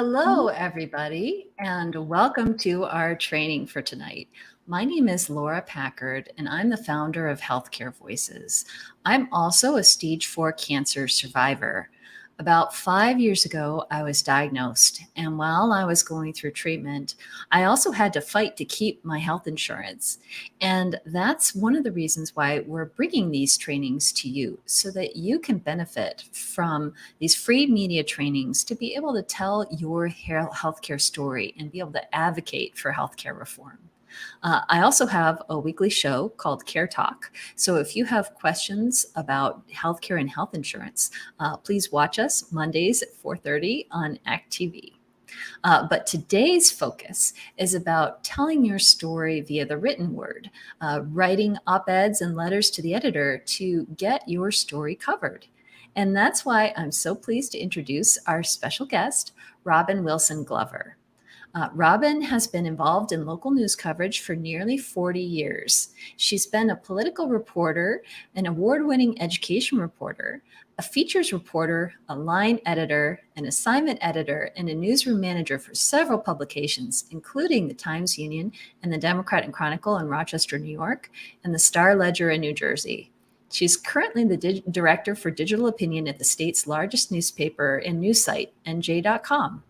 Hello, everybody, and welcome to our training for tonight. My name is Laura Packard, and I'm the founder of Healthcare Voices. I'm also a stage 4 cancer survivor. About 5 years ago, I was diagnosed, and while I was going through treatment, I also had to fight to keep my health insurance. And that's one of the reasons why we're bringing these trainings to you so that you can benefit from these free media trainings to be able to tell your healthcare story and be able to advocate for healthcare reform. I also have a weekly show called Care Talk. So if you have questions about healthcare and health insurance, please watch us Mondays at 4:30 on ACT TV. But today's focus is about telling your story via the written word, writing op-eds and letters to the editor to get your story covered. And that's why I'm so pleased to introduce our special guest, Robin Wilson Glover. Robin has been involved in local news coverage for nearly 40 years. She's been a political reporter, an award-winning education reporter, a features reporter, a line editor, an assignment editor, and a newsroom manager for several publications, including the Times-Union and the Democrat and Chronicle in Rochester, New York, and the Star-Ledger in New Jersey. She's currently the director for digital opinion at the state's largest newspaper and news site, NJ.com.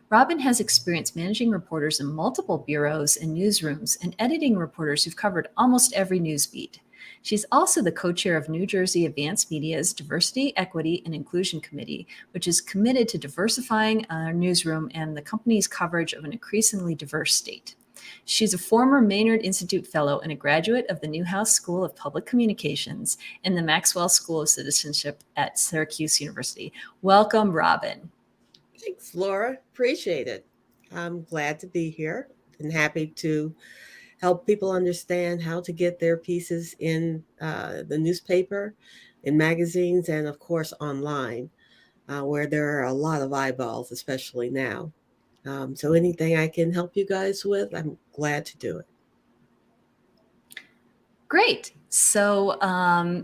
Robin has experience managing reporters in multiple bureaus and newsrooms and editing reporters who've covered almost every news beat. She's also the co-chair of New Jersey Advanced Media's Diversity, Equity, and Inclusion Committee, which is committed to diversifying our newsroom and the company's coverage of an increasingly diverse state. She's a former Maynard Institute Fellow and a graduate of the Newhouse School of Public Communications and the Maxwell School of Citizenship at Syracuse University. Welcome, Robin. Thanks, Laura. Appreciate it. I'm glad to be here and happy to help people understand how to get their pieces in the newspaper, in magazines, and of course online, where there are a lot of eyeballs, especially now. So anything I can help you guys with, I'm glad to do it. Great. So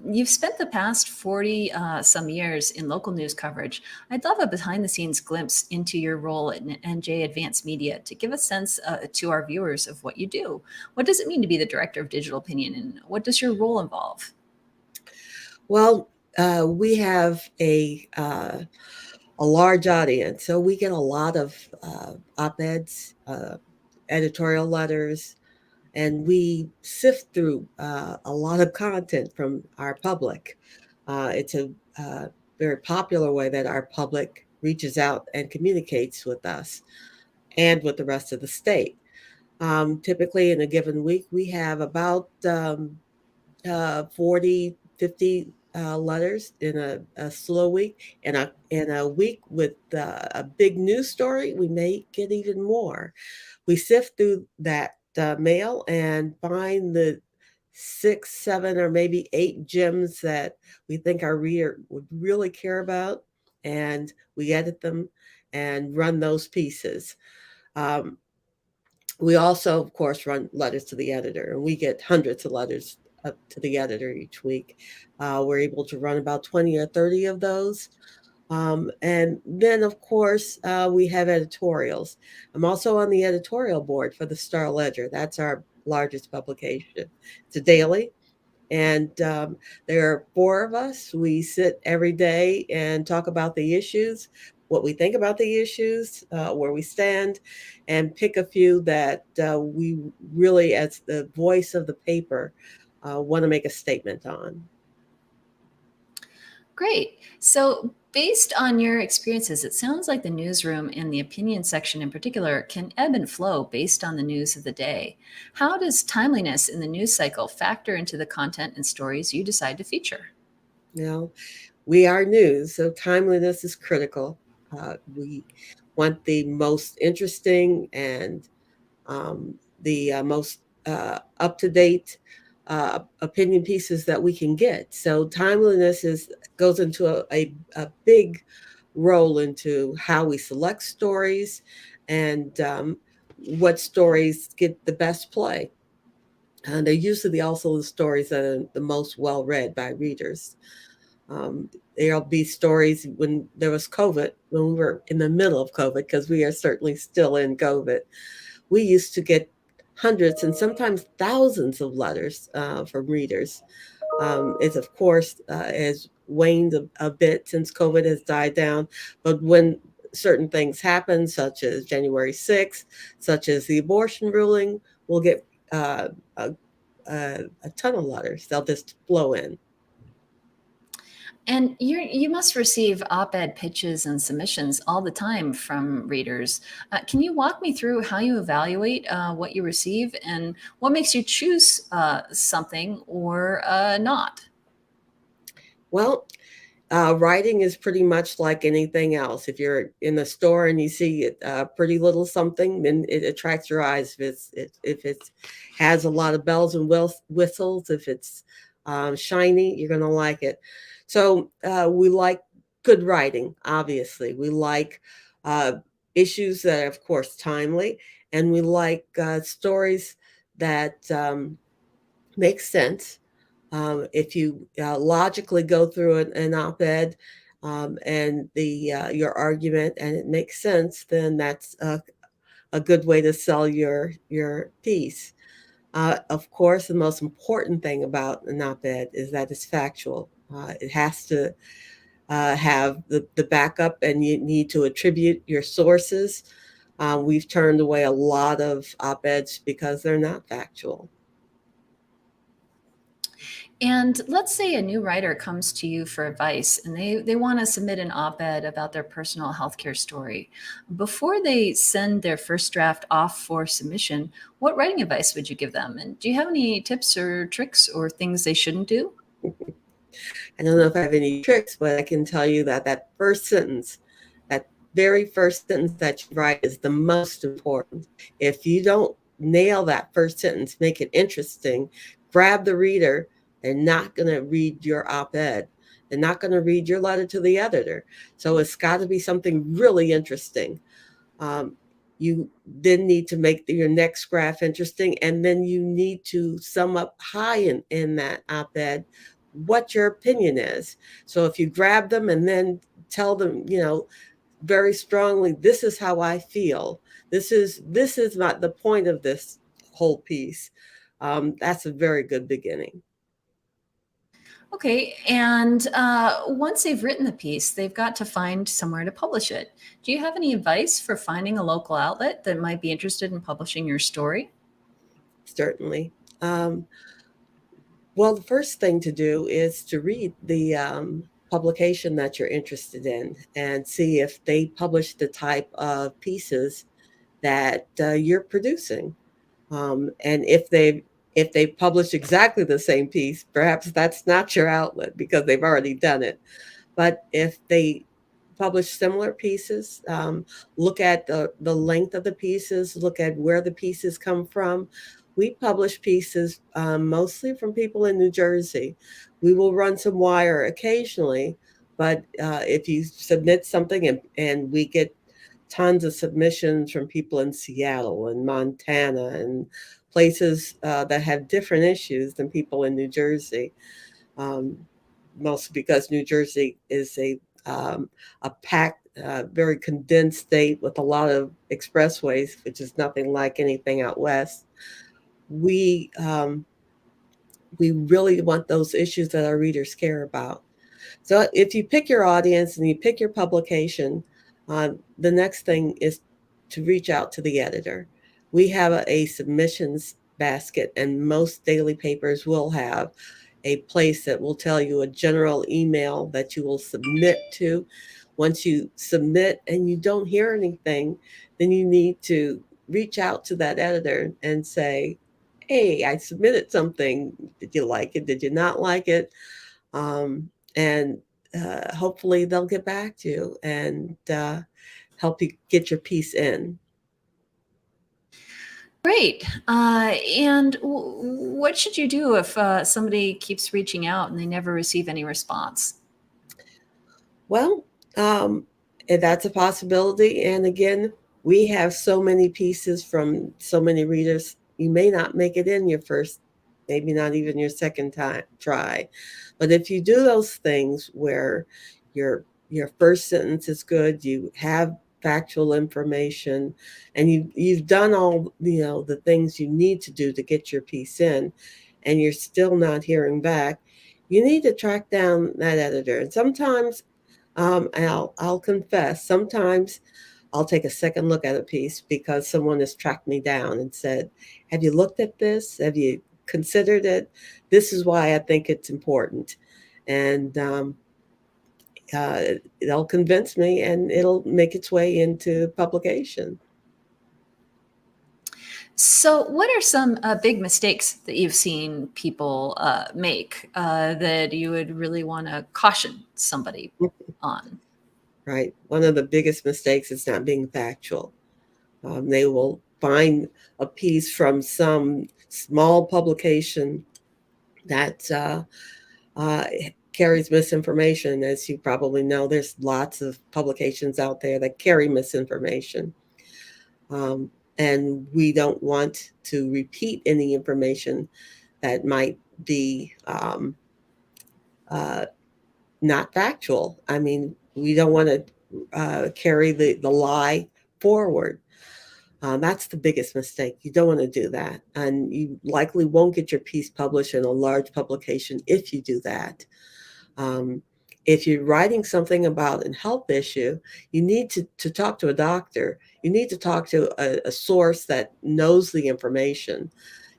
you've spent the past 40 some years in local news coverage. I'd love a behind the scenes glimpse into your role at NJ Advanced Media to give a sense to our viewers of what you do. What does it mean to be the director of digital opinion, and what does your role involve? Well, we have a large audience, so we get a lot of op-eds, editorial letters, and we sift through a lot of content from our public. It's a very popular way that our public reaches out and communicates with us and with the rest of the state. Typically, in a given week, we have about 40, 50 letters in a slow week. In a week with a big news story, we may get even more. We sift through that mail and find the 6, 7, or maybe 8 gems that we think our reader would really care about, and we edit them and run those pieces. Um, we also, of course, run letters to the editor, and we get hundreds of letters up to the editor each week. We're able to run about 20 or 30 of those. And then, of course, we have editorials. I'm also on the editorial board for the Star-Ledger. That's our largest publication. It's a daily, and there are 4 of us. We sit every day and talk about the issues, what we think about the issues, where we stand, and pick a few that we really, as the voice of the paper, want to make a statement on. Great. So, based on your experiences, it sounds like the newsroom and the opinion section in particular can ebb and flow based on the news of the day. How does timeliness in the news cycle factor into the content and stories you decide to feature? You know, we are news, so timeliness is critical. We want the most interesting and the most up to date opinion pieces that we can get. So timeliness goes into a big role into how we select stories and what stories get the best play. And they're usually also the stories that are the most well read by readers. Um, there'll be stories when there was COVID, when we were in the middle of COVID, because we are certainly still in COVID. We used to get hundreds and sometimes thousands of letters from readers. It, of course, has waned a bit since COVID has died down. But when certain things happen, such as January 6th, such as the abortion ruling, we'll get uh, a, a ton of letters. They'll just flow in. And you must receive op-ed pitches and submissions all the time from readers. Can you walk me through how you evaluate what you receive and what makes you choose something or not? Well, writing is pretty much like anything else. If you're in the store and you see a pretty little something, then it attracts your eyes. If it has a lot of bells and whistles, if it's shiny, you're going to like it. So we like good writing, obviously. We like uh, issues that are, of course, timely, and we like stories that make sense. If you logically go through an op-ed and the your argument and it makes sense, then that's a good way to sell your piece. Of course, the most important thing about an op-ed is that it's factual. It has to have the backup, and you need to attribute your sources. We've turned away a lot of op-eds because they're not factual. And let's say a new writer comes to you for advice and they want to submit an op-ed about their personal healthcare story. Before they send their first draft off for submission, what writing advice would you give them? And do you have any tips or tricks or things they shouldn't do? I don't know if I have any tricks, but I can tell you that that first sentence, that very first sentence that you write is the most important. If you don't nail that first sentence, make it interesting, grab the reader. They're not going to read your op-ed. They're not going to read your letter to the editor. So it's got to be something really interesting. Um, you then need to make your next graph interesting, and then you need to sum up high in that op-ed what your opinion is. So if you grab them and then tell them, very strongly, this is how I feel. This is not the point of this whole piece. That's a very good beginning. Okay, and once they've written the piece, they've got to find somewhere to publish it. Do you have any advice for finding a local outlet that might be interested in publishing your story? Certainly. Um, Well, the first thing to do is to read the publication that you're interested in and see if they publish the type of pieces that you're producing. And if they publish exactly the same piece, perhaps that's not your outlet because they've already done it. But if they publish similar pieces, look at the length of the pieces, look at where the pieces come from. We publish pieces mostly from people in New Jersey. We will run some wire occasionally, but if you submit something and we get tons of submissions from people in Seattle and Montana and places that have different issues than people in New Jersey, um, mostly because New Jersey is a packed, very condensed state with a lot of expressways, which is nothing like anything out west. We um, we really want those issues that our readers care about. So if you pick your audience and you pick your publication, the next thing is to reach out to the editor. We have a submissions basket, and most daily papers will have a place that will tell you a general email that you will submit to. Once you submit and you don't hear anything, then you need to reach out to that editor and say, hey, I submitted something. Did you like it? Did you not like it? And hopefully they'll get back to you and help you get your piece in. Great. And what should you do if somebody keeps reaching out and they never receive any response? Well, um, and that's a possibility. And again, we have so many pieces from so many readers. You may not make it in your first maybe not even your second time try. But if you do those things where your first sentence is good, you have factual information, and you've done all the things you need to do to get your piece in, and you're still not hearing back, you need to track down that editor. And sometimes, I'll confess, sometimes I'll take a second look at a piece because someone has tracked me down and said, "Have you looked at this? Have you considered it? This is why I think it's important." And uh, it'll convince me, and it'll make its way into publication. So, what are some big mistakes that you've seen people make that you would really want to caution somebody on? Right. One of the biggest mistakes is not being factual. They will find a piece from some small publication that uh, carries misinformation. As you probably know, there's lots of publications out there that carry misinformation. Um, and we don't want to repeat any information that might be uh, not factual. I mean, we don't want to carry the lie forward. That's the biggest mistake. You don't want to do that. And you likely won't get your piece published in a large publication if you do that. Um, if you're writing something about a health issue, you need to talk to a doctor. You need to talk to a source that knows the information.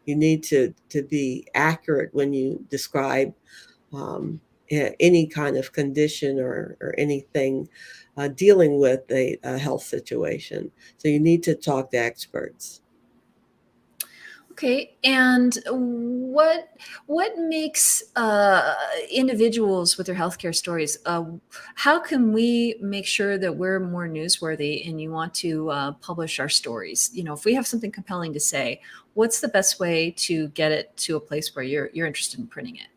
You need to be accurate when you describe um, any kind of condition or anything dealing with a health situation. So you need to talk to experts. Okay, and what makes individuals with their healthcare stories? How can we make sure that we're more newsworthy and you want to publish our stories? You know, if we have something compelling to say, what's the best way to get it to a place where you're interested in printing it?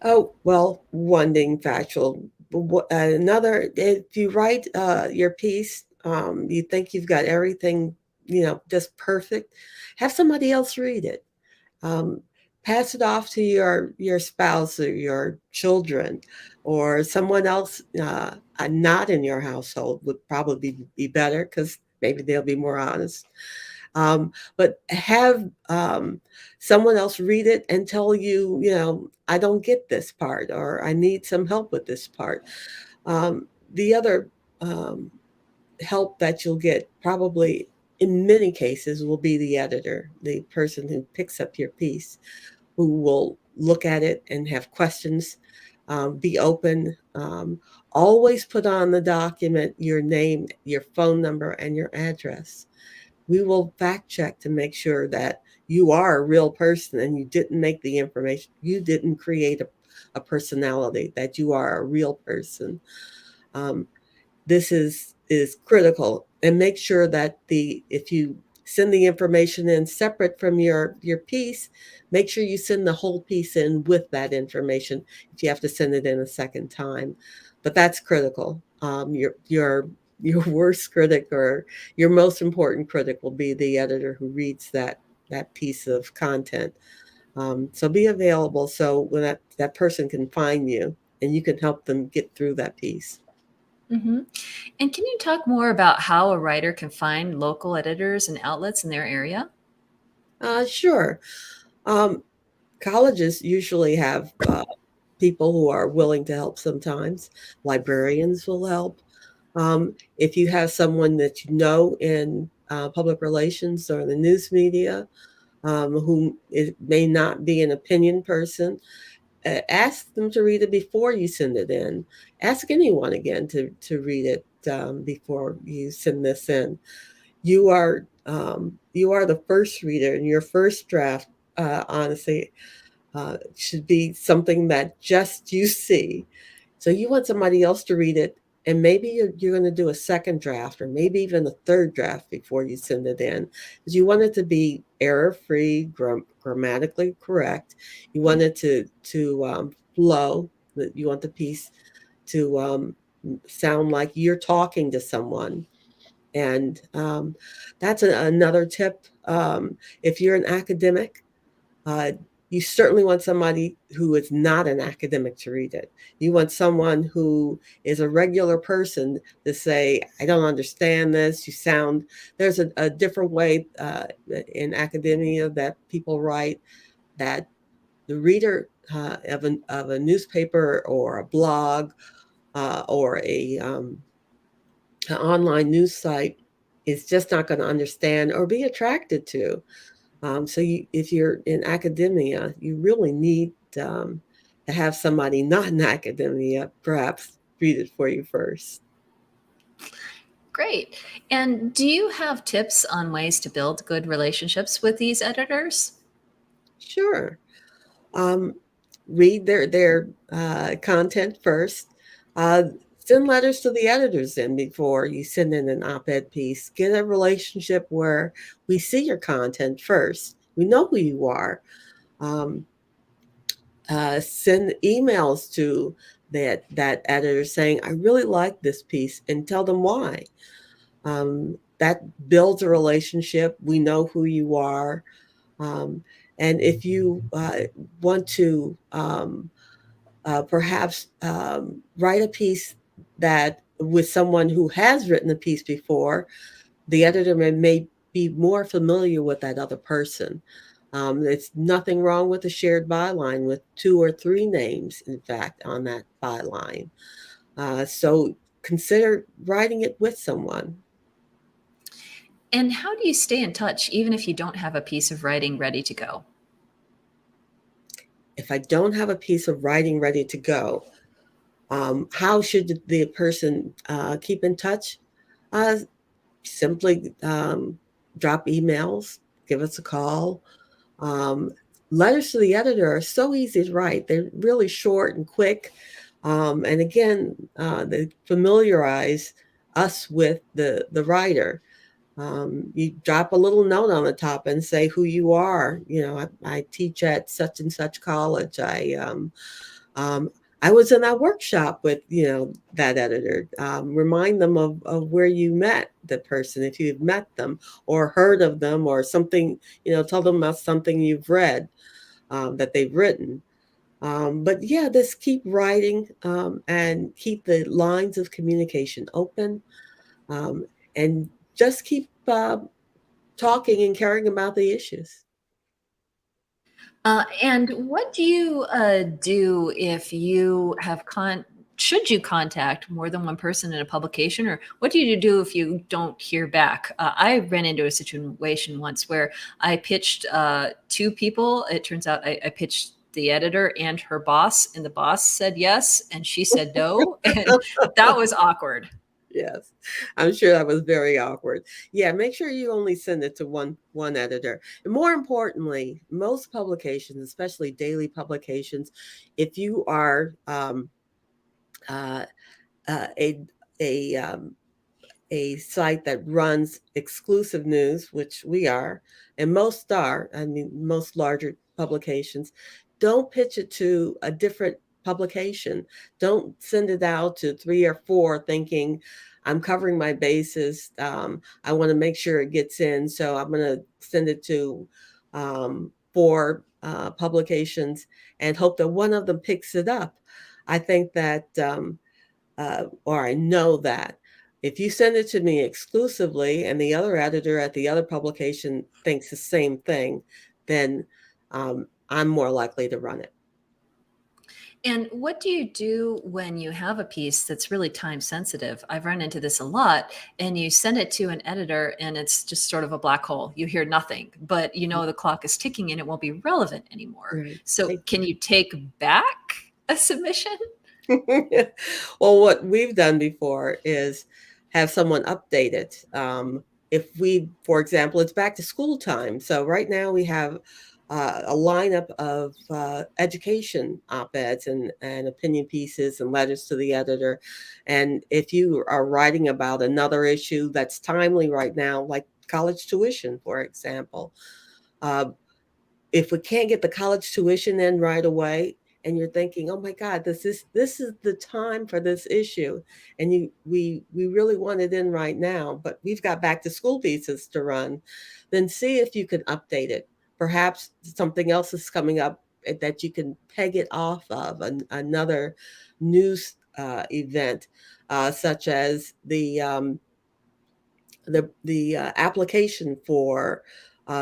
Oh, well, one being factual. Another, if you write your piece, you think you've got everything, just perfect, have somebody else read it. Um, Pass it off to your spouse or your children or someone else not in your household would probably be better because maybe they'll be more honest. But have someone else read it and tell you, I don't get this part or I need some help with this part. The other um, help that you'll get probably in many cases will be the editor, the person who picks up your piece, who will look at it and have questions, be open. Always put on the document your name, your phone number, and your address. We will fact check to make sure that you are a real person and you didn't make the information, you didn't create a personality, that you are a real person. Um, this is critical, and make sure that the if you send the information in separate from your piece, make sure you send the whole piece in with that information if you have to send it in a second time. But that's critical. Your worst critic or your most important critic will be the editor who reads that piece of content. So be available so when that person can find you and you can help them get through that piece. Hmm. And can you talk more about how a writer can find local editors and outlets in their area? Sure. Um, Colleges usually have people who are willing to help sometimes. Librarians will help. If you have someone that you know in public relations or the news media who may not be an opinion person, ask them to read it before you send it in. Ask anyone again to read it before you send this in. You are the first reader, and your first draft, honestly, should be something that just you see. So you want somebody else to read it, and maybe you're going to do a second draft or maybe even a third draft before you send it in, because you want it to be error-free, grammatically correct. You want it to flow. That you want the piece to sound like you're talking to someone. And that's another tip. If you're an academic, Uh, you certainly want somebody who is not an academic to read it. You want someone who is a regular person to say, I don't understand this. There's a different way in academia that people write that the reader of a newspaper or a blog or an online news site is just not going to understand or be attracted to. If you're in academia, you really need to have somebody not in academia perhaps read it for you first. Great. And do you have tips on ways to build good relationships with these editors? Sure. Um, Read their content first. Uh, Send letters to the editors in before you send in an op-ed piece. Get a relationship where we see your content first. We know who you are. Um, Send emails to that editor saying, "I really like this piece," and tell them why. That builds a relationship. We know who you are. Um, and if you want to perhaps write a piece that with someone who has written a piece before, the editor may be more familiar with that other person. It's nothing wrong with a shared byline with 2 or 3 names, in fact, on that byline. So consider writing it with someone. And how do you stay in touch even if you don't have a piece of writing ready to go? If I don't have a piece of writing ready to go, how should the person keep in touch? Uh, Simply drop emails, give us a call. Um, Letters to the editor are so easy to write. They're really short and quick. And again, they familiarize us with the writer. You drop a little note on the top and say who you are. I teach at such and such college. Um, I was in that workshop with that editor. Remind them of where you met the person if you've met them or heard of them or something. Tell them about something you've read that they've written. But yeah, just keep writing and keep the lines of communication open, um, and just keep talking and caring about the issues. And what do you do if you have should you contact more than one person in a publication, or what do you do if you don't hear back? I ran into a situation once where I pitched 2 people. It turns out I pitched the editor and her boss, and the boss said yes, and she said no, and that was awkward. Yes, I'm sure that was very awkward. Yeah, make sure you only send it to one editor. And more importantly, most publications, especially daily publications, if you are uh, a a a site that runs exclusive news, which we are, and most are, I mean, most larger publications, don't pitch it to a different publication. Don't send it out to 3 or 4 thinking, I'm covering my bases. I want to make sure it gets in. So I'm going to send it to 4 publications and hope that one of them picks it up. I think that or I know that if you send it to me exclusively and the other editor at the other publication thinks the same thing, then I'm more likely to run it. And what do you do when you have a piece that's really time sensitive? I've run into this a lot, and you send it to an editor and it's just sort of a black hole. You hear nothing, but you know the clock is ticking and it won't be relevant anymore. Right. So, can you take back a submission? Well, what we've done before is have someone update it. If for example, it's back to school time. So right now we have a lineup of education op-eds and opinion pieces and letters to the editor. And if you are writing about another issue that's timely right now, like college tuition, for example, uh, if we can't get the college tuition in right away and you're thinking, oh my god, this is the time for this issue, and we really want it in right now, but we've got back to school pieces to run, then see if you can update it perhaps something else is coming up that you can peg it off of another news event, such as the application for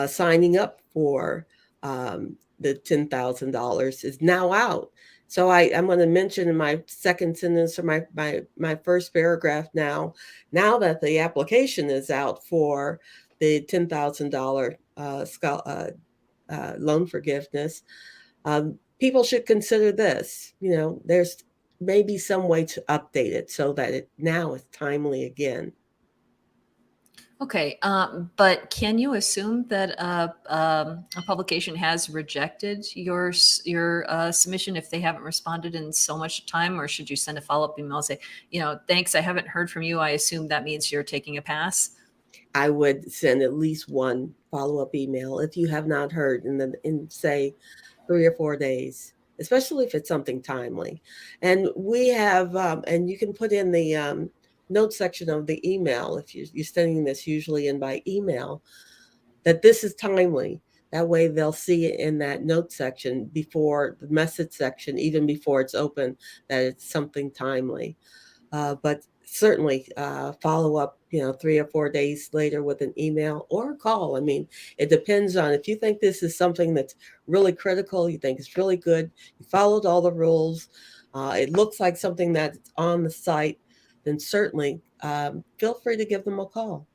signing up for the $10,000 is now out. So I'm going to mention in my second sentence or my first paragraph now that the application is out for the $10,000 loan forgiveness, people should consider this. There's maybe some way to update it so that it now is timely again. Okay, but can you assume that a publication has rejected your submission if they haven't responded in so much time, or should you send a follow-up email and say, thanks, I haven't heard from you. I assume that means you're taking a pass. I would send at least one follow-up email if you have not heard in say 3 or 4 days, especially if it's something timely. And we have, and you can put in the note section of the email if you're sending this usually in by email, that this is timely. That way they'll see it in that note section before the message section, even before it's open, that it's something timely. But certainly follow up, 3 or 4 days later with an email or a call. I mean, it depends on if you think this is something that's really critical, you think it's really good, you followed all the rules, it looks like something that's on the site, then certainly feel free to give them a call.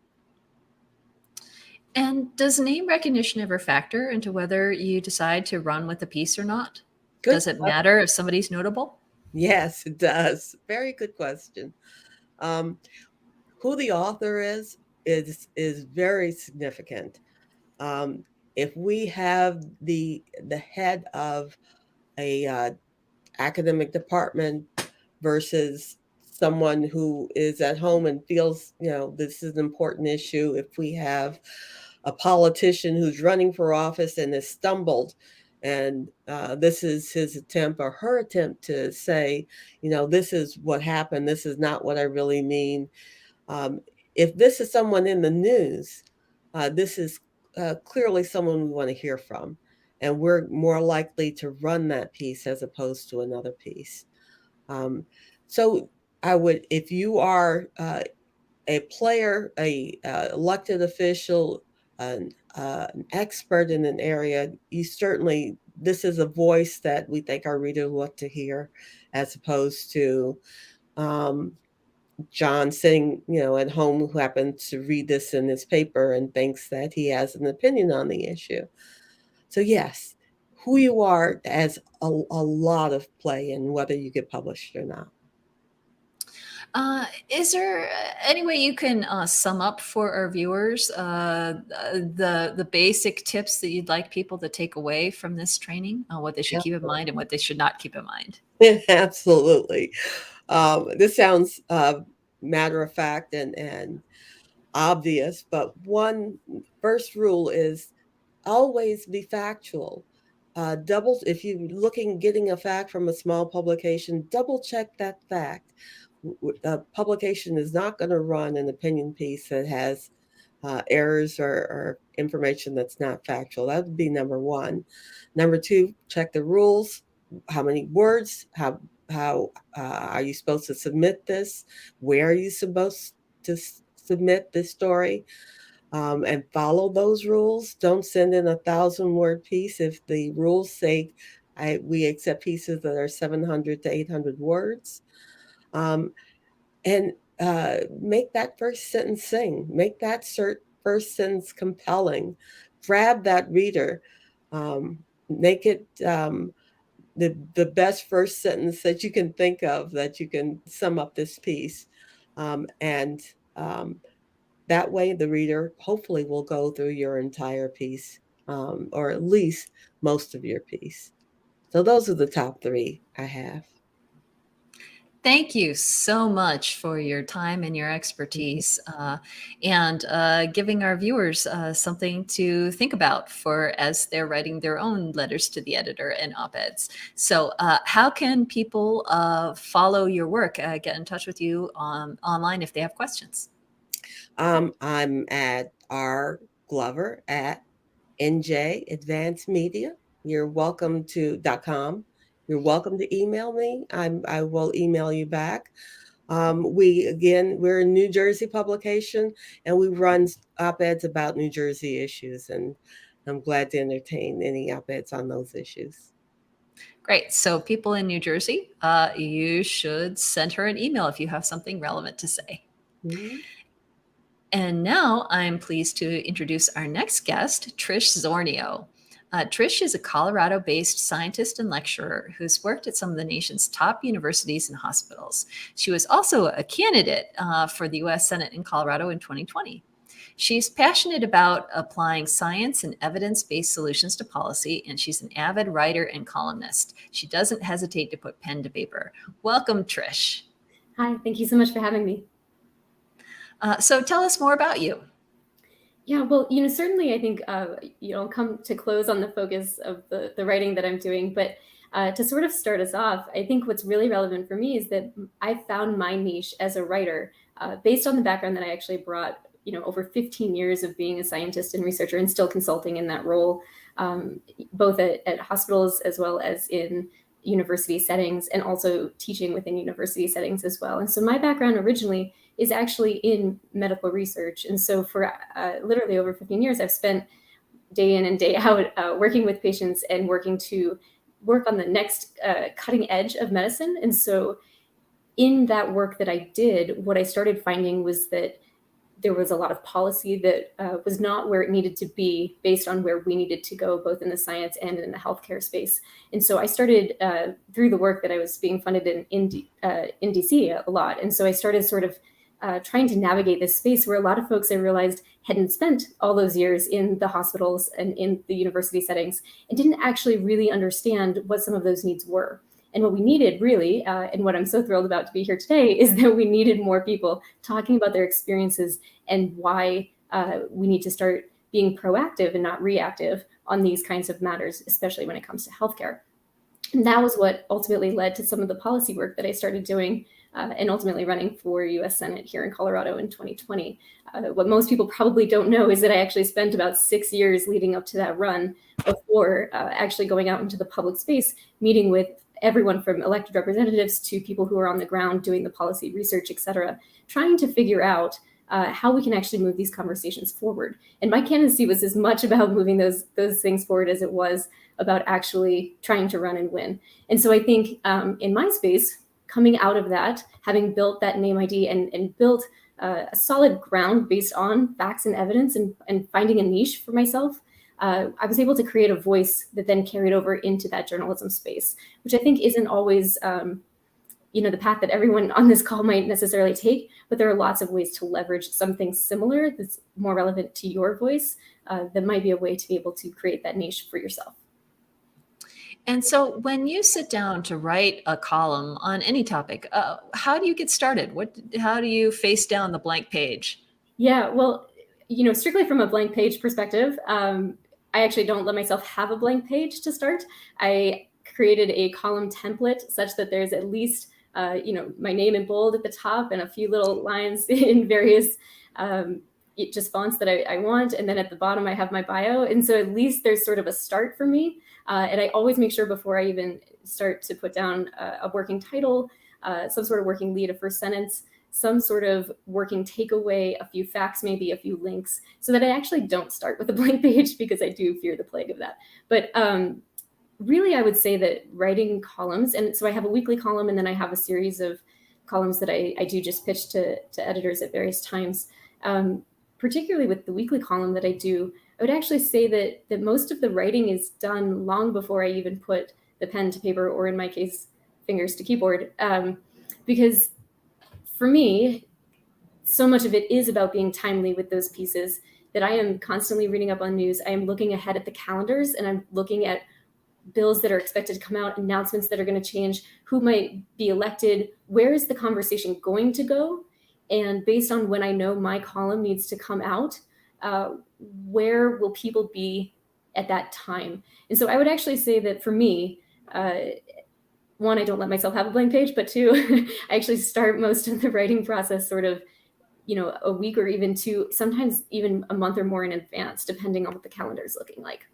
And does name recognition ever factor into whether you decide to run with a piece or not? Good. Does it matter if somebody's notable? Yes, it does. Very good question. Um, who the author is very significant. Um, if we have the head of a academic department versus someone who is at home and feels this is an important issue, if we have a politician who's running for office and has stumbled, and this is his attempt or her attempt to say, this is what happened, this is not what I really mean. um, if this is someone in the news, this is clearly someone we want to hear from. And we're more likely to run that piece as opposed to another piece. Um, so I would, if you are a player, a elected official, an expert in an area, you certainly, this is a voice that we think our readers want to hear, as opposed to John sitting, at home who happens to read this in his paper and thinks that he has an opinion on the issue. So yes, who you are has a lot of play in whether you get published or not. Is there any way you can sum up for our viewers the basic tips that you'd like people to take away from this training, what they should keep in mind and what they should not keep in mind? Absolutely. This sounds matter of fact and obvious, but one first rule is always be factual. Double, if you're getting a fact from a small publication, double check that fact. A publication is not going to run an opinion piece that has errors or information that's not factual. That would be number one. Number two, check the rules. How many words? How are you supposed to submit this? Where are you supposed to submit this story? And follow those rules. Don't send in 1,000-word piece if the rules say we accept pieces that are 700 to 800 words. And make that first sentence sing. Make that first sentence compelling. Grab that reader. Make it the best first sentence that you can think of that you can sum up this piece. And that way the reader hopefully will go through your entire piece, or at least most of your piece. So those are the top three I have. Thank you so much for your time and your expertise, and giving our viewers something to think about for as they're writing their own letters to the editor and op-eds. So how can people follow your work, get in touch with you online if they have questions? I'm at rglover NJ Advanced Media. You're welcome to .com. You're welcome to email me. I will email you back. We're a New Jersey publication, and we run op-eds about New Jersey issues, and I'm glad to entertain any op-eds on those issues. Great. So, people in New Jersey, you should send her an email if you have something relevant to say. Mm-hmm. And now I'm pleased to introduce our next guest, Trish Zornio. Trish is a Colorado based scientist and lecturer who's worked at some of the nation's top universities and hospitals. She was also a candidate for the US Senate in Colorado in 2020. She's passionate about applying science and evidence based solutions to policy, and she's an avid writer and columnist. She doesn't hesitate to put pen to paper. Welcome, Trish. Hi, thank you so much for having me. So tell us more about you. Yeah, well, certainly I think, I'll come to close on the focus of the writing that I'm doing. But to sort of start us off, I think what's really relevant for me is that I found my niche as a writer based on the background that I actually brought, over 15 years of being a scientist and researcher and still consulting in that role, both at hospitals as well as in university settings, and also teaching within university settings as well. And so my background originally is actually in medical research. And so for literally over 15 years, I've spent day in and day out working with patients and working to work on the next cutting edge of medicine. And so in that work that I did, what I started finding was that there was a lot of policy that was not where it needed to be based on where we needed to go, both in the science and in the healthcare space. And so I started through the work that I was being funded in DC a lot. And so I started sort of trying to navigate this space where a lot of folks, I realized, hadn't spent all those years in the hospitals and in the university settings and didn't actually really understand what some of those needs were. And what we needed really, and what I'm so thrilled about to be here today, is that we needed more people talking about their experiences and why we need to start being proactive and not reactive on these kinds of matters, especially when it comes to healthcare. And that was what ultimately led to some of the policy work that I started doing and ultimately running for US Senate here in Colorado in 2020. What most people probably don't know is that I actually spent about 6 years leading up to that run before actually going out into the public space, meeting with everyone from elected representatives to people who are on the ground doing the policy research, et cetera, trying to figure out how we can actually move these conversations forward. And my candidacy was as much about moving those things forward as it was about actually trying to run and win. And so I think in my space, coming out of that, having built that name ID and built a solid ground based on facts and evidence and finding a niche for myself, I was able to create a voice that then carried over into that journalism space, which I think isn't always the path that everyone on this call might necessarily take, but there are lots of ways to leverage something similar that's more relevant to your voice that might be a way to be able to create that niche for yourself. And so when you sit down to write a column on any topic, how do you get started? How do you face down the blank page? Yeah, well, strictly from a blank page perspective, I actually don't let myself have a blank page to start. I created a column template such that there's at least, my name in bold at the top and a few little lines in various just fonts that I want. And then at the bottom, I have my bio. And so at least there's sort of a start for me. And I always make sure before I even start to put down a working title, some sort of working lead, a first sentence, some sort of working takeaway, a few facts, maybe a few links, so that I actually don't start with a blank page because I do fear the plague of that. But really, I would say that writing columns, and so I have a weekly column and then I have a series of columns that I do just pitch to editors at various times. Particularly with the weekly column that I do, I would actually say that most of the writing is done long before I even put the pen to paper, or in my case, fingers to keyboard. Because for me, so much of it is about being timely with those pieces that I am constantly reading up on news. I am looking ahead at the calendars and I'm looking at bills that are expected to come out, announcements that are going to change, who might be elected, where is the conversation going to go? And based on when I know my column needs to come out, where will people be at that time? And so I would actually say that for me, one, I don't let myself have a blank page, but two, I actually start most of the writing process sort of a week or even two, sometimes even a month or more in advance, depending on what the calendar is looking like.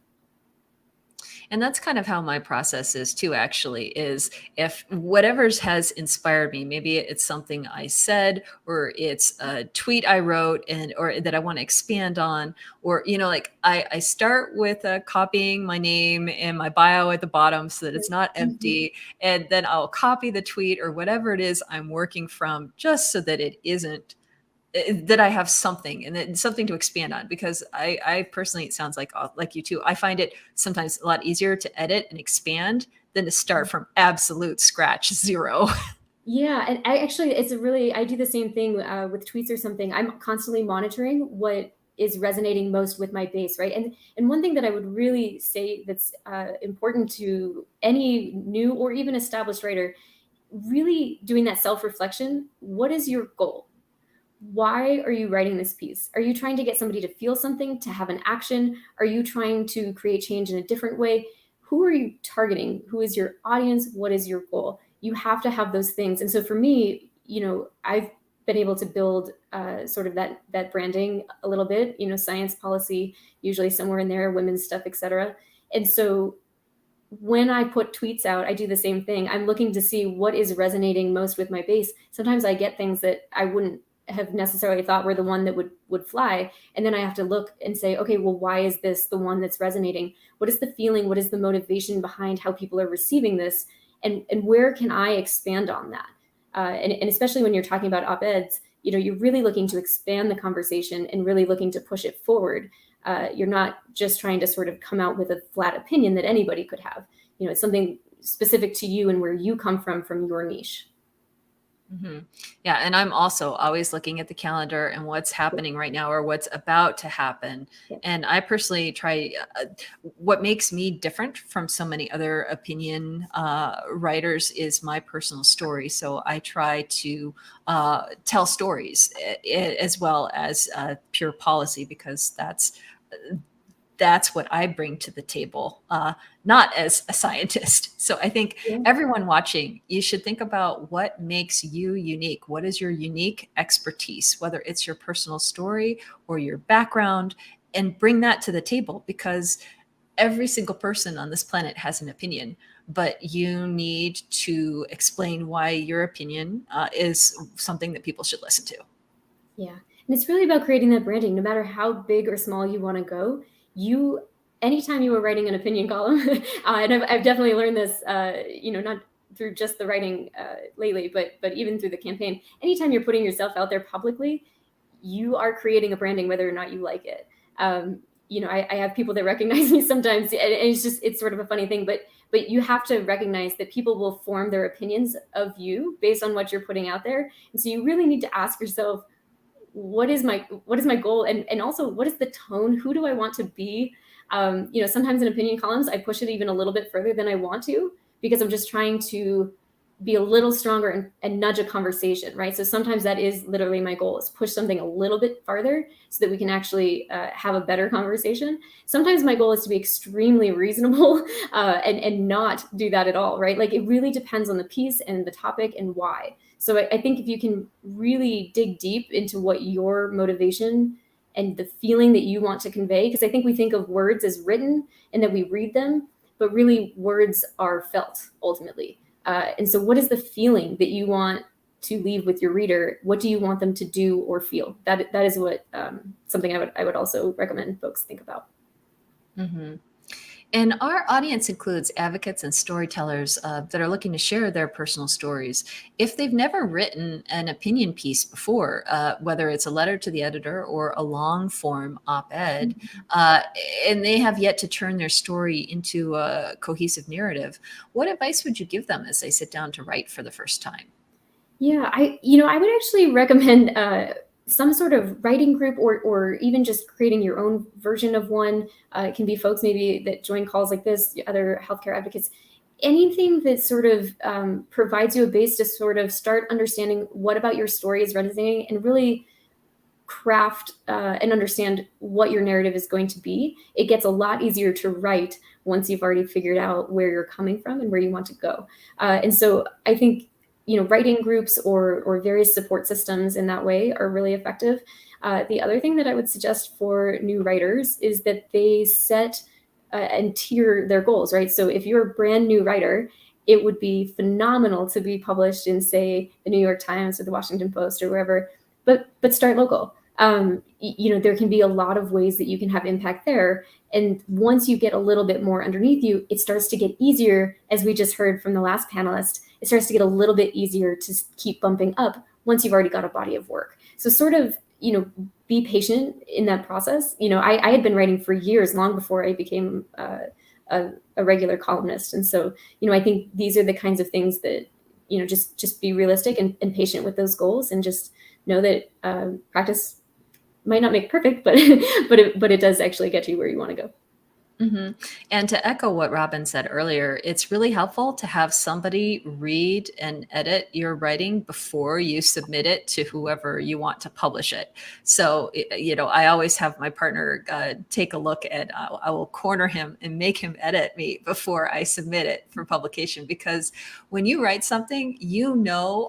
And that's kind of how my process is too, actually, is if whatever's has inspired me, maybe it's something I said, or it's a tweet I wrote or that I want to expand on, or, like I start with copying my name and my bio at the bottom so that it's not empty. And then I'll copy the tweet or whatever it is I'm working from, just so that it isn't that I have something and then something to expand on, because I personally, it sounds like you too. I find it sometimes a lot easier to edit and expand than to start from absolute scratch zero. Yeah, and I do the same thing with tweets or something. I'm constantly monitoring what is resonating most with my base, right? And one thing that I would really say that's important to any new or even established writer, really doing that self-reflection. What is your goal? Why are you writing this piece? Are you trying to get somebody to feel something, to have an action? Are you trying to create change in a different way? Who are you targeting? Who is your audience? What is your goal? You have to have those things. And so for me, I've been able to build sort of that branding a little bit, science policy, usually somewhere in there, women's stuff, et cetera. And so when I put tweets out, I do the same thing. I'm looking to see what is resonating most with my base. Sometimes I get things that I wouldn't have necessarily thought were the one that would fly. And then I have to look and say, okay, well, why is this the one that's resonating? What is the feeling? What is the motivation behind how people are receiving this? And where can I expand on that? And especially when you're talking about op-eds, you're really looking to expand the conversation and really looking to push it forward. You're not just trying to sort of come out with a flat opinion that anybody could have. It's something specific to you and where you come from your niche. Mm-hmm. Yeah. And I'm also always looking at the calendar and what's happening right now or what's about to happen. Yeah. And I personally try what makes me different from so many other opinion writers is my personal story. So I try to tell stories as well as pure policy, because that's what I bring to the table, not as a scientist. So I think everyone watching, you should think about what makes you unique. What is your unique expertise, whether it's your personal story or your background, and bring that to the table, because every single person on this planet has an opinion, but you need to explain why your opinion is something that people should listen to. Yeah. And it's really about creating that branding, no matter how big or small you want to go. Anytime you were writing an opinion column, and I've definitely learned this, not through just the writing lately, but even through the campaign. Anytime you're putting yourself out there publicly, you are creating a branding, whether or not you like it. I have people that recognize me sometimes, and it's sort of a funny thing, but you have to recognize that people will form their opinions of you based on what you're putting out there. And so you really need to ask yourself, what is my goal, and also what is the tone? Who do I want to be? Sometimes in opinion columns, I push it even a little bit further than I want to, because I'm just trying to be a little stronger and nudge a conversation, right? So sometimes that is literally my goal, is push something a little bit farther so that we can actually have a better conversation. Sometimes my goal is to be extremely reasonable and not do that at all, right? Like, it really depends on the piece and the topic and why. So I think if you can really dig deep into what your motivation and the feeling that you want to convey, because I think we think of words as written and that we read them, but really words are felt ultimately. And so what is the feeling that you want to leave with your reader? What do you want them to do or feel? That is what something I would also recommend folks think about. Mm-hmm. And our audience includes advocates and storytellers that are looking to share their personal stories. If they've never written an opinion piece before, whether it's a letter to the editor or a long form op-ed, and they have yet to turn their story into a cohesive narrative, what advice would you give them as they sit down to write for the first time? Yeah, I would actually recommend some sort of writing group, or even just creating your own version of one. It can be folks maybe that join calls like this, other healthcare advocates, anything that sort of provides you a base to sort of start understanding what about your story is resonating, and really craft and understand what your narrative is going to be. It gets a lot easier to write once you've already figured out where you're coming from and where you want to go. And so I think, writing groups or various support systems in that way are really effective. The other thing that I would suggest for new writers is that they set and tier their goals, right? So if you're a brand new writer, it would be phenomenal to be published in, say, the New York Times or the Washington Post or wherever, but start local. There can be a lot of ways that you can have impact there. And once you get a little bit more underneath you, it starts to get easier, as we just heard from the last panelist. It starts to get a little bit easier to keep bumping up once you've already got a body of work. So sort of, be patient in that process. I had been writing for years, long before I became a regular columnist. And so, I think these are the kinds of things that, just be realistic and patient with those goals, and just know that practice might not make perfect, but but it does actually get you where you want to go. Mm-hmm. And to echo what Robin said earlier, it's really helpful to have somebody read and edit your writing before you submit it to whoever you want to publish it. So, I always have my partner take a look at, I will corner him and make him edit me before I submit it for publication. Because when you write something,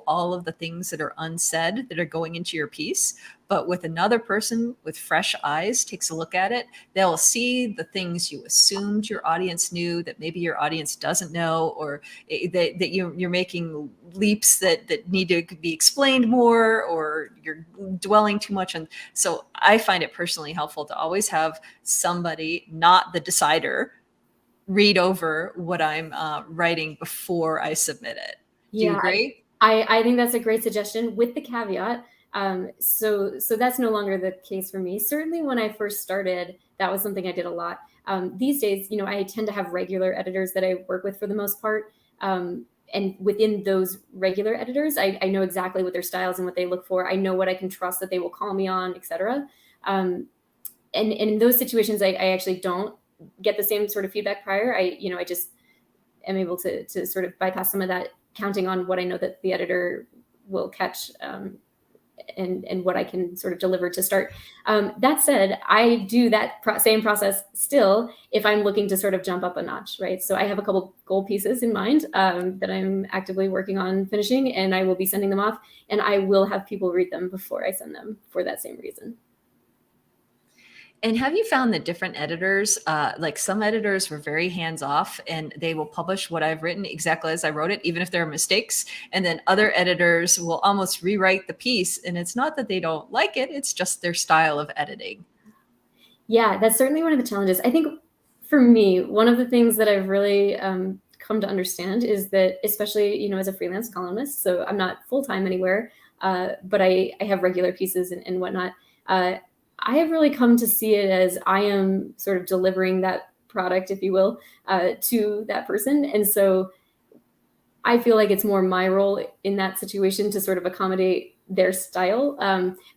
all of the things that are unsaid that are going into your piece. But with another person with fresh eyes takes a look at it, they'll see the things you assumed your audience knew that maybe your audience doesn't know, or that you're making leaps that need to be explained more, or you're dwelling too much on. So I find it personally helpful to always have somebody, not the decider, read over what I'm writing before I submit it. Do you agree? I think that's a great suggestion, with the caveat. So that's no longer the case for me. Certainly when I first started, that was something I did a lot. These days, I tend to have regular editors that I work with for the most part. And within those regular editors, I know exactly what their styles and what they look for. I know what I can trust that they will call me on, etc. And in those situations, I actually don't get the same sort of feedback prior. I just am able to sort of bypass some of that, counting on what I know that the editor will catch, and what I can sort of deliver to start. That said, I do that same process still if I'm looking to sort of jump up a notch, right? So I have a couple goal pieces in mind that I'm actively working on finishing, and I will be sending them off, and I will have people read them before I send them, for that same reason. And have you found that different editors, like some editors were very hands off and they will publish what I've written exactly as I wrote it, even if there are mistakes. And then other editors will almost rewrite the piece. And it's not that they don't like it, it's just their style of editing. Yeah, that's certainly one of the challenges. I think for me, one of the things that I've really come to understand is that, especially, as a freelance columnist, so I'm not full-time anywhere, but I have regular pieces and whatnot. I have really come to see it as I am sort of delivering that product, if you will, to that person. And so I feel like it's more my role in that situation to sort of accommodate their style.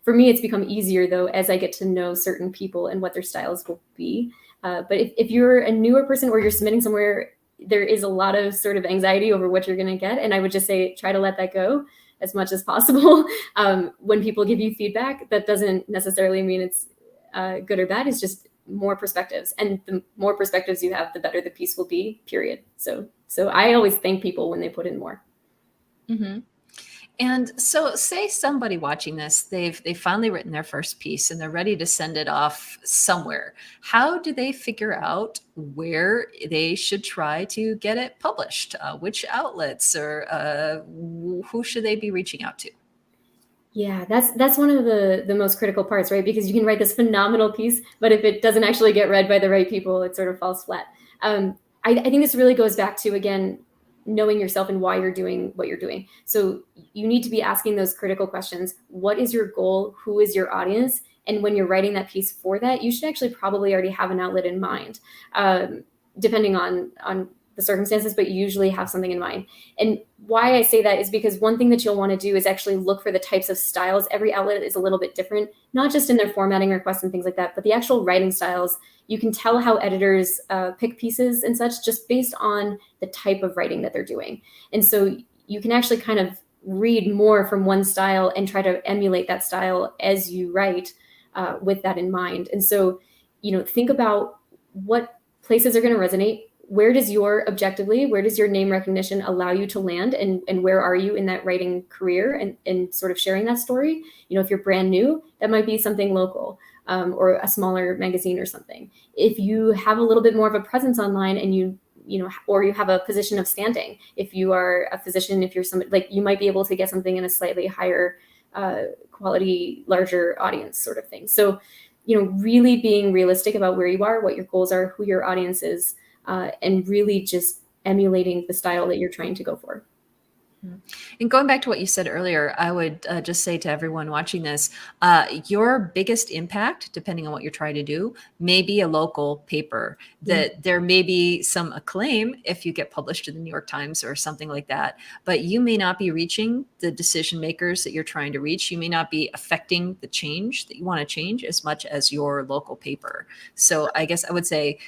For me, it's become easier, though, as I get to know certain people and what their styles will be. But if you're a newer person or you're submitting somewhere, there is a lot of sort of anxiety over what you're going to get. And I would just say, try to let that go as much as possible. When people give you feedback, that doesn't necessarily mean it's good or bad. It's just more perspectives, and the more perspectives you have, the better the piece will be, period. So I always thank people when they put in more. Mm-hmm. And so say somebody watching this, they've finally written their first piece and they're ready to send it off somewhere. How do they figure out where they should try to get it published? Which outlets, or who should they be reaching out to? Yeah, that's one of the most critical parts, right? Because you can write this phenomenal piece, but if it doesn't actually get read by the right people, it sort of falls flat. I think this really goes back to, again, knowing yourself and why you're doing what you're doing. So you need to be asking those critical questions. What is your goal? Who is your audience? And when you're writing that piece for that, you should actually probably already have an outlet in mind, depending on the circumstances, but you usually have something in mind. And why I say that is because one thing that you'll want to do is actually look for the types of styles. Every outlet is a little bit different, not just in their formatting requests and things like that, but the actual writing styles. You can tell how editors pick pieces and such just based on the type of writing that they're doing. And so you can actually kind of read more from one style and try to emulate that style as you write, with that in mind. And so, think about what places are going to resonate, where does your name recognition allow you to land, and where are you in that writing career, and sort of sharing that story. If you're brand new, that might be something local, or a smaller magazine or something. If you have a little bit more of a presence online, and or you have a position of standing, if you are a physician, if you're somebody, like, you might be able to get something in a slightly higher quality, larger audience sort of thing. So, really being realistic about where you are, what your goals are, who your audience is, and really just emulating the style that you're trying to go for. And going back to what you said earlier, I would just say to everyone watching this, your biggest impact, depending on what you're trying to do, may be a local paper. That there may be some acclaim if you get published in the New York Times or something like that, but you may not be reaching the decision makers that you're trying to reach. You may not be affecting the change that you want to change as much as your local paper. So I guess I would say,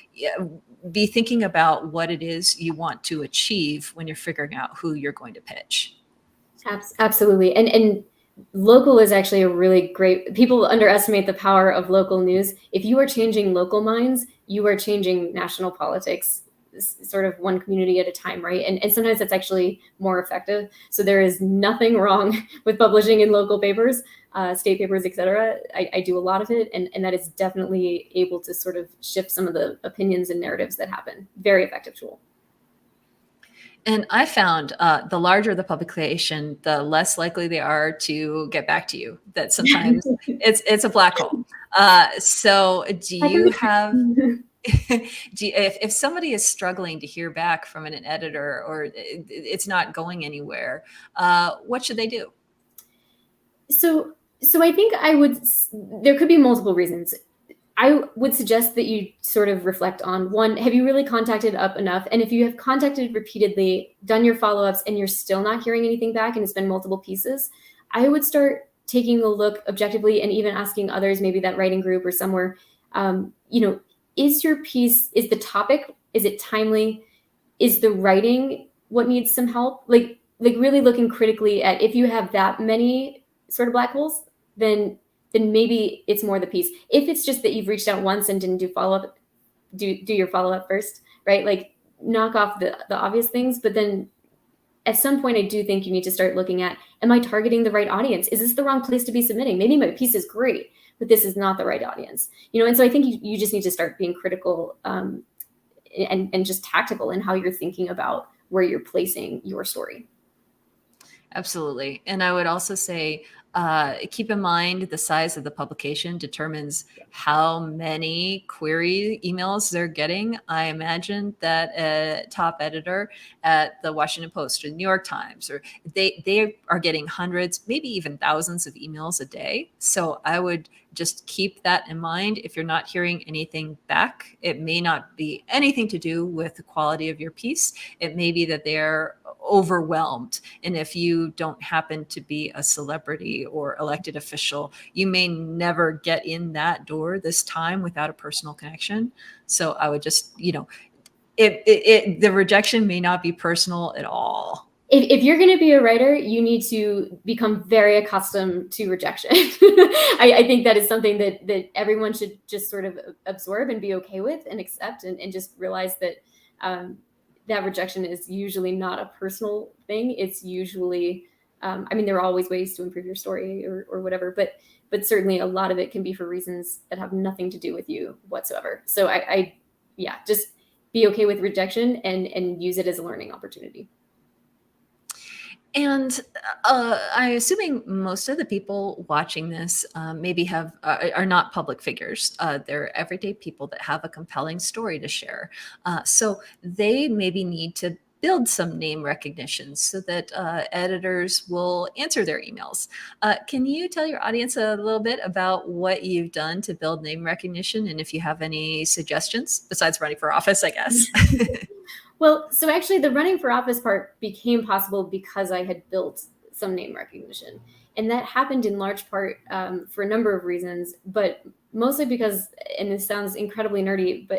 be thinking about what it is you want to achieve when you're figuring out who you're going to pitch. Absolutely. And local is actually a really great, people underestimate the power of local news. If you are changing local minds, you are changing national politics, sort of one community at a time, right? And sometimes that's actually more effective. So there is nothing wrong with publishing in local papers, state papers, etc. I do a lot of it, and that is definitely able to sort of shift some of the opinions and narratives that happen. Very effective tool. And I found the larger the publication, the less likely they are to get back to you. That sometimes it's a black hole. So do you have... if somebody is struggling to hear back from an editor, or it's not going anywhere, what should they do? So I think there could be multiple reasons. I would suggest that you sort of reflect on, one, have you really contacted up enough? And if you have contacted repeatedly, done your follow-ups, and you're still not hearing anything back, and it's been multiple pieces, I would start taking a look objectively, and even asking others, maybe that writing group or somewhere, is your piece, is the topic, is it timely? Is the writing what needs some help? Like really looking critically at, if you have that many sort of black holes, then maybe it's more the piece. If it's just that you've reached out once and didn't do follow-up, do your follow-up first, right? Like, knock off the obvious things, but then at some point, I do think you need to start looking at, am I targeting the right audience? Is this the wrong place to be submitting? Maybe my piece is great, but this is not the right audience. And so I think you just need to start being critical, and just tactical in how you're thinking about where you're placing your story. Absolutely. And I would also say, keep in mind the size of the publication determines how many query emails they're getting. I imagine that a top editor at the Washington Post or the New York Times, or they are getting hundreds, maybe even thousands of emails a day. So I would just keep that in mind. If you're not hearing anything back, it may not be anything to do with the quality of your piece. It may be that they're overwhelmed. And if you don't happen to be a celebrity or elected official, you may never get in that door this time without a personal connection. So I would just, the rejection may not be personal at all. If you're going to be a writer, you need to become very accustomed to rejection. I think that is something that everyone should just sort of absorb and be okay with and accept, and just realize that that rejection is usually not a personal thing. It's usually, there are always ways to improve your story or whatever, but certainly a lot of it can be for reasons that have nothing to do with you whatsoever. So just be okay with rejection and use it as a learning opportunity. And I'm assuming most of the people watching this maybe are not public figures. They're everyday people that have a compelling story to share. So they maybe need to build some name recognition so that editors will answer their emails. Can you tell your audience a little bit about what you've done to build name recognition, and if you have any suggestions besides running for office, I guess? Well, so actually the running for office part became possible because I had built some name recognition. And that happened in large part for a number of reasons, but mostly because, and this sounds incredibly nerdy,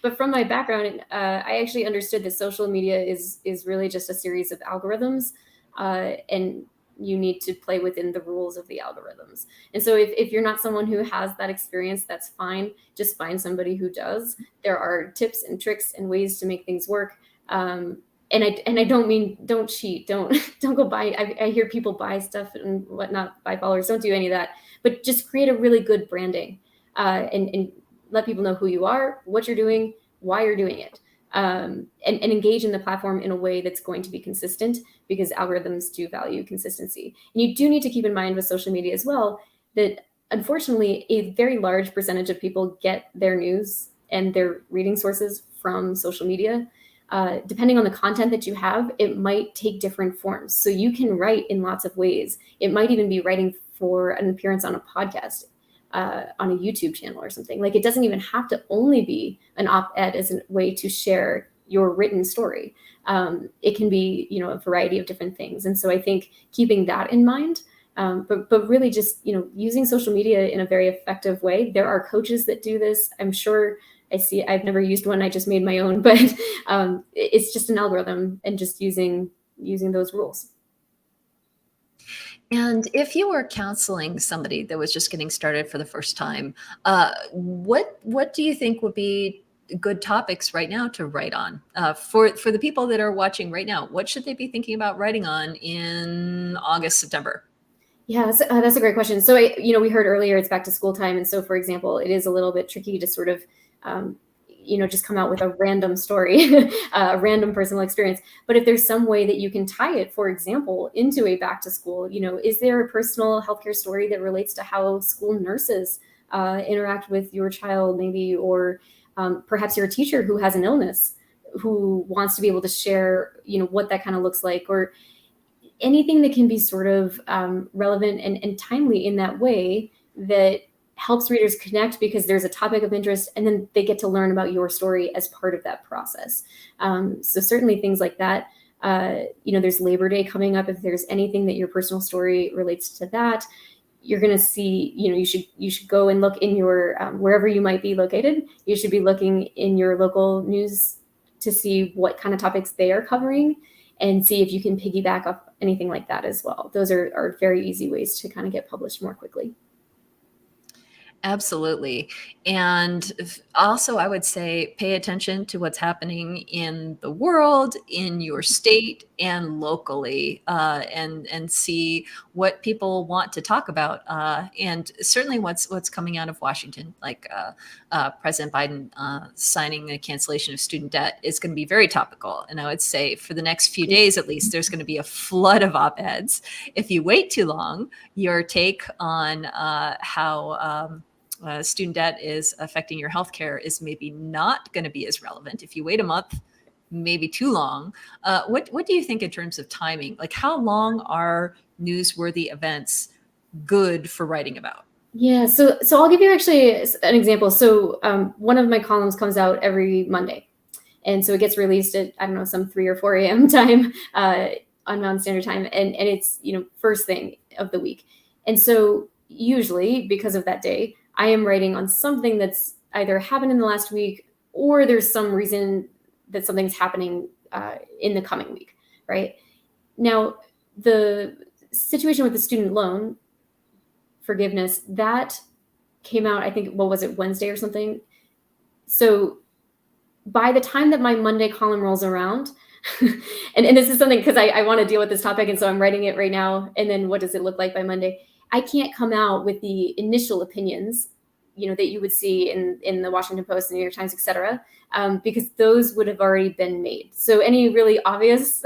but from my background, I actually understood that social media is really just a series of algorithms. And you need to play within the rules of the algorithms. And so if you're not someone who has that experience, that's fine. Just find somebody who does. There are tips and tricks and ways to make things work. And I don't mean don't cheat, don't go buy. I hear people buy stuff and whatnot, buy followers. Don't do any of that. But just create a really good branding, and let people know who you are, what you're doing, why you're doing it. And engage in the platform in a way that's going to be consistent, because algorithms do value consistency. And you do need to keep in mind with social media as well that unfortunately a very large percentage of people get their news and their reading sources from social media. Depending on the content that you have, it might take different forms. So you can write in lots of ways. It might even be writing for an appearance on a podcast, on a YouTube channel or something. Like, it doesn't even have to only be an op-ed as a way to share your written story. It can be, a variety of different things. And so I think keeping that in mind, but really just, using social media in a very effective way. There are coaches that do this. I'm sure I've never used one. I just made my own, but it's just an algorithm and just using those rules. And if you were counseling somebody that was just getting started for the first time, what do you think would be good topics right now to write on? For the people that are watching right now, what should they be thinking about writing on in August, September? Yeah, that's a great question. So we heard earlier it's back to school time, and so for example, it is a little bit tricky to sort of just come out with a random story, a random personal experience. But if there's some way that you can tie it, for example, into a back to school, is there a personal healthcare story that relates to how school nurses interact with your child, maybe, or perhaps you're a teacher who has an illness, who wants to be able to share, what that kind of looks like, or anything that can be sort of relevant and timely in that way that helps readers connect because there's a topic of interest, and then they get to learn about your story as part of that process. So certainly things like that. There's Labor Day coming up. If there's anything that your personal story relates to that, you're going to see, you should go and look in your, wherever you might be located, you should be looking in your local news to see what kind of topics they are covering and see if you can piggyback off anything like that as well. Those are very easy ways to kind of get published more quickly. Absolutely. And also, I would say pay attention to what's happening in the world, in your state, and locally, and see what people want to talk about. And certainly what's coming out of Washington, like President Biden signing a cancellation of student debt, is going to be very topical. And I would say for the next few days, at least, there's going to be a flood of op-eds. If you wait too long, your take on how student debt is affecting your healthcare is maybe not going to be as relevant. If you wait a month, maybe too long. What do you think in terms of timing? Like, how long are newsworthy events good for writing about? Yeah, so I'll give you actually an example. So one of my columns comes out every Monday. And so it gets released at, I don't know, some 3 or 4 a.m. time, on Mountain Standard Time. And it's, first thing of the week. And so usually because of that day, I am writing on something that's either happened in the last week, or there's some reason that something's happening in the coming week, right? Now, the situation with the student loan forgiveness, that came out, I think, what was it, Wednesday or something? So by the time that my Monday column rolls around, and this is something because I want to deal with this topic, and so I'm writing it right now, and then what does it look like by Monday? I can't come out with the initial opinions, that you would see in the Washington Post, the New York Times, et cetera, because those would have already been made. So any really obvious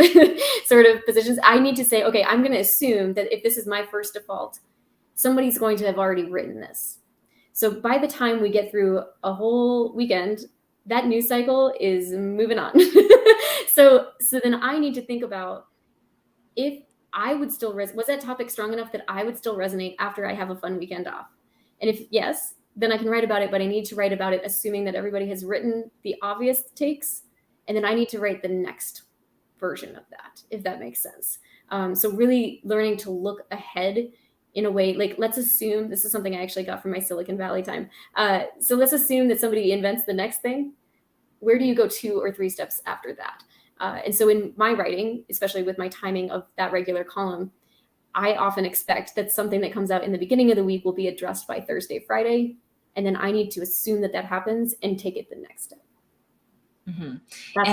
sort of positions, I need to say, okay, I'm going to assume that if this is my first default, somebody's going to have already written this. So by the time we get through a whole weekend, that news cycle is moving on. So then I need to think about if I would still was that topic strong enough that I would still resonate after I have a fun weekend off? And if yes, then I can write about it, but I need to write about it assuming that everybody has written the obvious takes, and then I need to write the next version of that, if that makes sense. So really learning to look ahead in a way, like, let's assume, this is something I actually got from my Silicon Valley time. So let's assume that somebody invents the next thing. Where do you go 2 or 3 steps after that? And so in my writing, especially with my timing of that regular column, I often expect that something that comes out in the beginning of the week will be addressed by Thursday, Friday, and then I need to assume that that happens and take it the next step. Mm-hmm. That's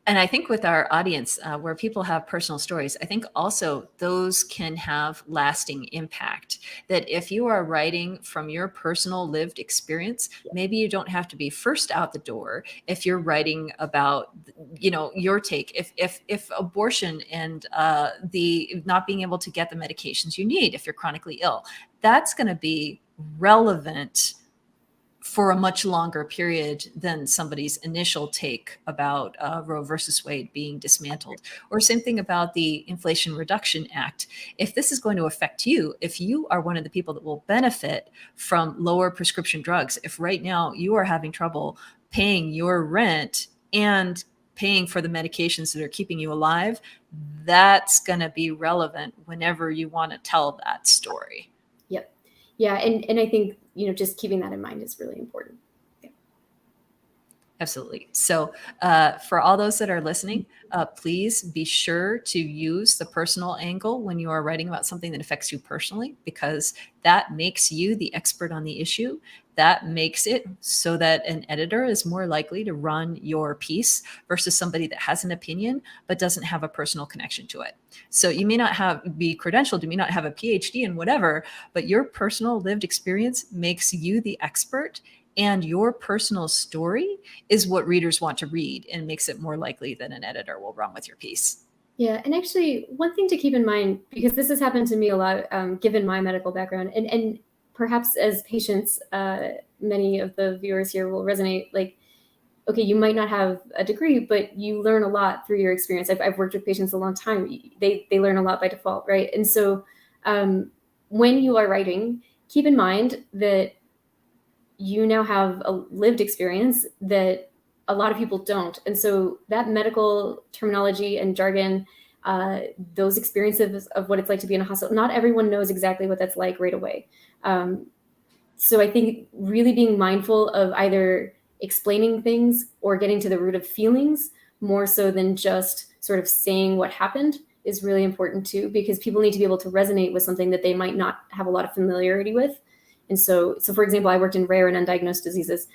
And I think with our audience, where people have personal stories, I think also those can have lasting impact. That if you are writing from your personal lived experience, maybe you don't have to be first out the door. If you're writing about, your take, if abortion and the not being able to get the medications you need, if you're chronically ill, that's going to be relevant for a much longer period than somebody's initial take about Roe versus Wade being dismantled. Or same thing about the Inflation Reduction Act. If this is going to affect you, if you are one of the people that will benefit from lower prescription drugs, if right now you are having trouble paying your rent and paying for the medications that are keeping you alive, that's going to be relevant whenever you want to tell that story. Yep. Yeah. And I think, just keeping that in mind is really important. Yeah. Absolutely. So for all those that are listening, please be sure to use the personal angle when you are writing about something that affects you personally, because that makes you the expert on the issue. That makes it so that an editor is more likely to run your piece versus somebody that has an opinion but doesn't have a personal connection to it. So you may not be credentialed, you may not have a PhD in whatever, but your personal lived experience makes you the expert, and your personal story is what readers want to read and makes it more likely that an editor will run with your piece. Yeah, and actually, one thing to keep in mind, because this has happened to me a lot, given my medical background, and perhaps as patients, many of the viewers here will resonate. Like, okay, you might not have a degree, but you learn a lot through your experience. I've worked with patients a long time. They learn a lot by default, right? And so, when you are writing, keep in mind that you now have a lived experience that a lot of people don't. And so that medical terminology and jargon, those experiences of what it's like to be in a hospital, not everyone knows exactly what that's like right away. So I think really being mindful of either explaining things or getting to the root of feelings more so than just sort of saying what happened is really important too, because people need to be able to resonate with something that they might not have a lot of familiarity with. And so for example, I worked in rare and undiagnosed diseases.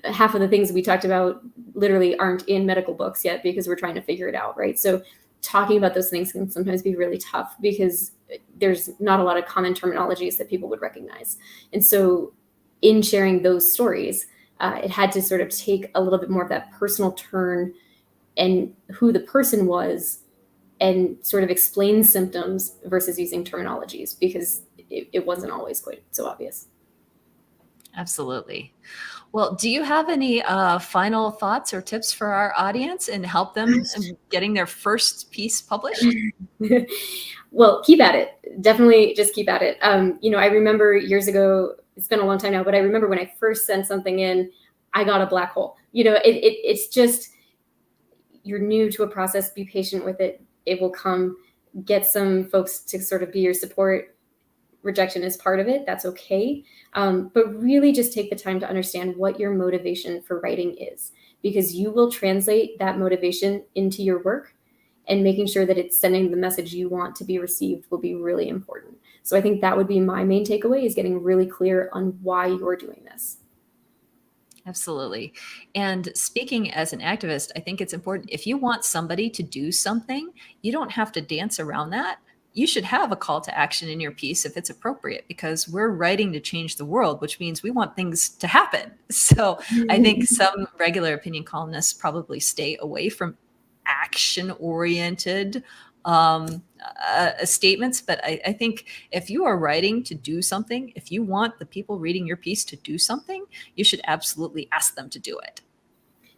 Half of the things we talked about literally aren't in medical books yet because we're trying to figure it out, right? So talking about those things can sometimes be really tough because there's not a lot of common terminologies that people would recognize. And so in sharing those stories, it had to sort of take a little bit more of that personal turn and who the person was and sort of explain symptoms versus using terminologies, because it wasn't always quite so obvious. Absolutely. Well, do you have any final thoughts or tips for our audience and help them in getting their first piece published? Well, keep at it. Definitely just keep at it. I remember years ago, it's been a long time now, but I remember when I first sent something in, I got a black hole. It's just, you're new to a process, be patient with it. It will come. Get some folks to sort of be your support. Rejection is part of it. That's okay. But really just take the time to understand what your motivation for writing is, because you will translate that motivation into your work, and making sure that it's sending the message you want to be received will be really important. So I think that would be my main takeaway, is getting really clear on why you're doing this. Absolutely. And speaking as an activist, I think it's important, if you want somebody to do something, you don't have to dance around that. You should have a call to action in your piece if it's appropriate, because we're writing to change the world, which means we want things to happen. So I think some regular opinion columnists probably stay away from action-oriented statements. But I think if you are writing to do something, if you want the people reading your piece to do something, you should absolutely ask them to do it.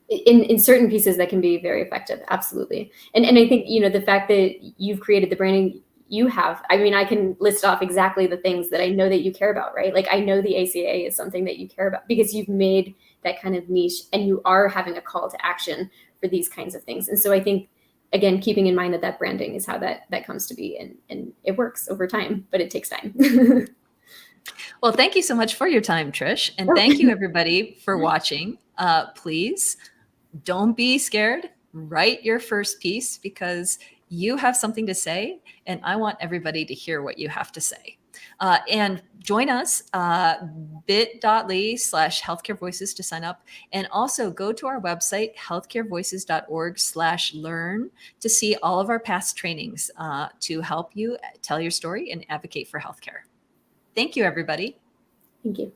In certain pieces that can be very effective. Absolutely. And I think, the fact that you've created the branding you have, I mean, I can list off exactly the things that I know that you care about, right? Like, I know the ACA is something that you care about because you've made that kind of niche and you are having a call to action for these kinds of things. And so I think, again, keeping in mind that branding is how that comes to be, and it works over time, but it takes time. Well, thank you so much for your time, Trish. And thank you everybody for watching. Please don't be scared. write your first piece because you have something to say, and I want everybody to hear what you have to say. And join us, bit.ly/healthcare voices to sign up. And also go to our website, healthcarevoices.org/learn, to see all of our past trainings to help you tell your story and advocate for healthcare. Thank you, everybody. Thank you.